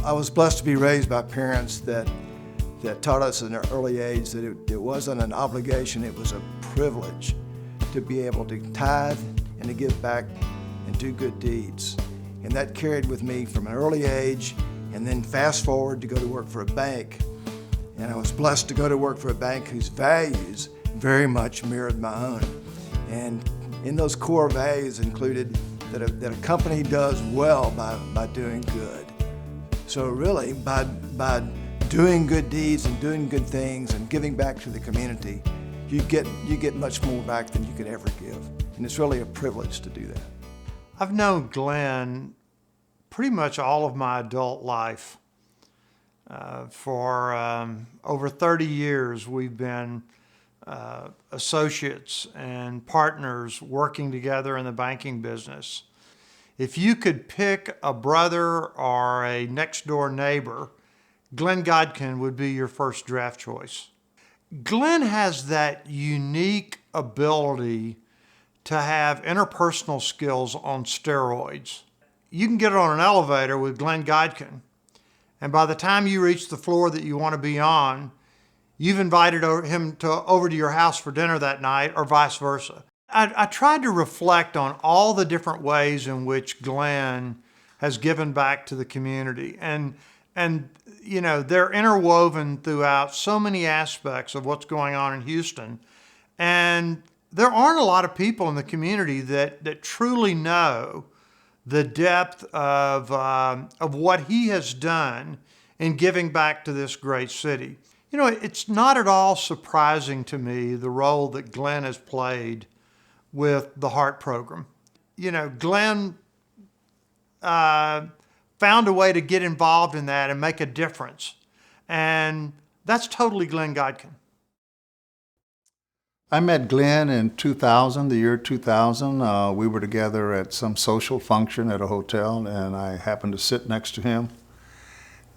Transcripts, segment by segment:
I was blessed to be raised by parents that taught us at an early age that it wasn't an obligation, it was a privilege to be able to tithe and to give back and do good deeds. And that carried with me from an early age, and then fast forward to go to work for a bank. And I was blessed to go to work for a bank whose values very much mirrored my own. And in those core values included that a company does well by doing good. So really, by doing good deeds and doing good things and giving back to the community, you get much more back than you could ever give. And it's really a privilege to do that. I've known Glenn pretty much all of my adult life. For over 30 years, we've been associates and partners working together in the banking business. If you could pick a brother or a next door neighbor, Glenn Godkin would be your first draft choice. Glenn has that unique ability to have interpersonal skills on steroids. You can get on an elevator with Glenn Godkin, and by the time you reach the floor that you want to be on, you've invited him over to your house for dinner that night, or vice versa. I tried to reflect on all the different ways in which Glenn has given back to the community. And you know, they're interwoven throughout so many aspects of what's going on in Houston. And there aren't a lot of people in the community that truly know the depth of what he has done in giving back to this great city. You know, it's not at all surprising to me the role that Glenn has played with the Heart Program. You know, Glenn found a way to get involved in that and make a difference. And that's totally Glenn Godkin. I met Glenn in 2000, the year 2000. We were together at some social function at a hotel, and I happened to sit next to him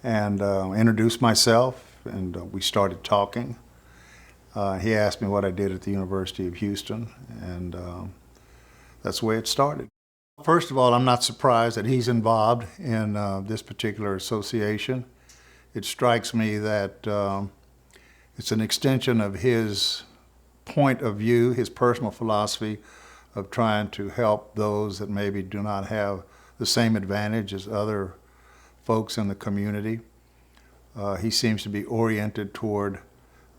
and introduced myself, and we started talking. He asked me what I did at the University of Houston, and that's the way it started. First of all, I'm not surprised that he's involved in this particular association. It strikes me that it's an extension of his point of view, his personal philosophy of trying to help those that maybe do not have the same advantage as other folks in the community. He seems to be oriented toward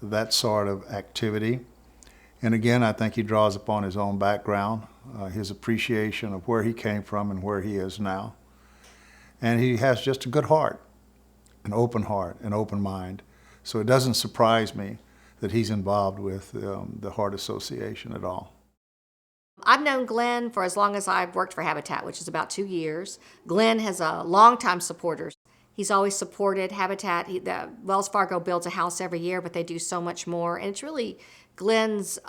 that sort of activity. And again, I think he draws upon his own background, his appreciation of where he came from and where he is now. And he has just a good heart, an open mind. So it doesn't surprise me that he's involved with the Heart Association at all. I've known Glenn for as long as I've worked for Habitat, which is about 2 years. Glenn has a longtime supporters. He's always supported Habitat. The Wells Fargo builds a house every year, but they do so much more. And it's really Glenn's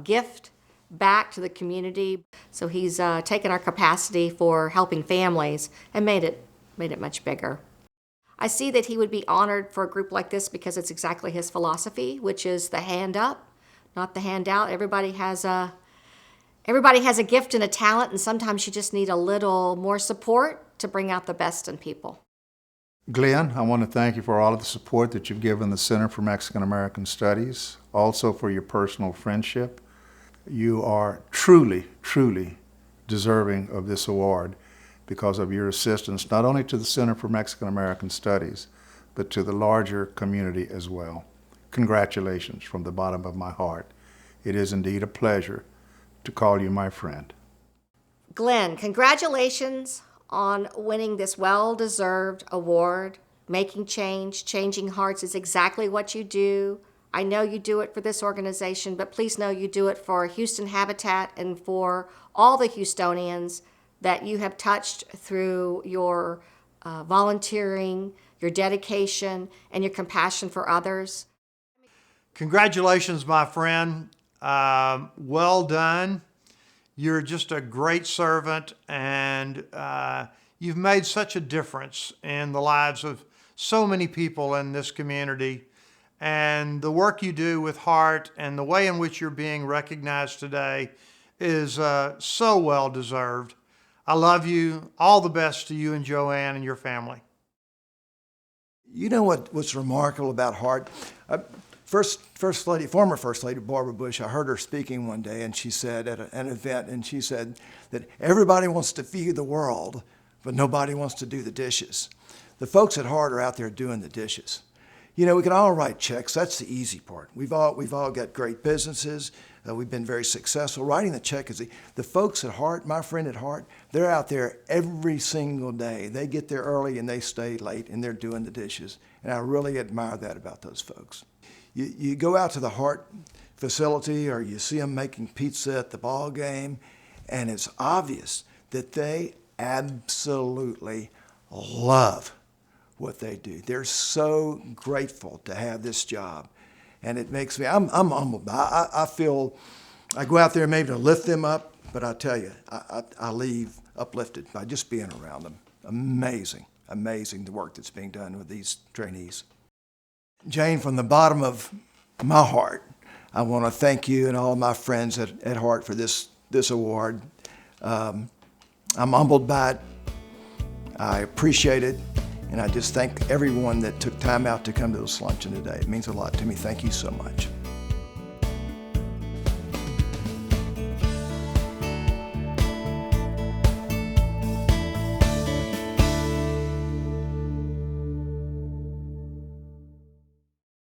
gift back to the community. So he's taken our capacity for helping families and made it much bigger. I see that he would be honored for a group like this because it's exactly his philosophy, which is the hand up, not the hand out. Everybody has a gift and a talent, and sometimes you just need a little more support to bring out the best in people. Glenn, I want to thank you for all of the support that you've given the Center for Mexican American Studies, also for your personal friendship. You are truly, truly deserving of this award because of your assistance, not only to the Center for Mexican American Studies, but to the larger community as well. Congratulations from the bottom of my heart. It is indeed a pleasure to call you my friend. Glenn, congratulations on winning this well-deserved award. Making change, changing hearts is exactly what you do. I know you do it for this organization, but please know you do it for Houston Habitat and for all the Houstonians that you have touched through your volunteering, your dedication, and your compassion for others. Congratulations, my friend. Well done. You're just a great servant, and you've made such a difference in the lives of so many people in this community. And the work you do with Heart and the way in which you're being recognized today is so well deserved. I love you. All the best to you and Joanne and your family. You know what's remarkable about Hart? Former First Lady Barbara Bush, I heard her speaking one day, and she said at an event, and she said that everybody wants to feed the world, but nobody wants to do the dishes. The folks at Hart are out there doing the dishes. You know, we can all write checks. That's the easy part. We've all got great businesses. We've been very successful. Writing the check is the folks at Hart, my friend at Hart, they're out there every single day. They get there early and they stay late, and they're doing the dishes. And I really admire that about those folks. You go out to the Hart facility, or you see them making pizza at the ball game, and it's obvious that they absolutely love what they do. They're so grateful to have this job, and it makes me, I'm humbled. I feel, I go out there maybe to lift them up, but I tell you, I leave uplifted by just being around them. Amazing the work that's being done with these trainees. Jane, from the bottom of my heart, I want to thank you and all my friends at Hart for this award. I'm humbled by it. I appreciate it. And I just thank everyone that took time out to come to this luncheon today. It means a lot to me. Thank you so much.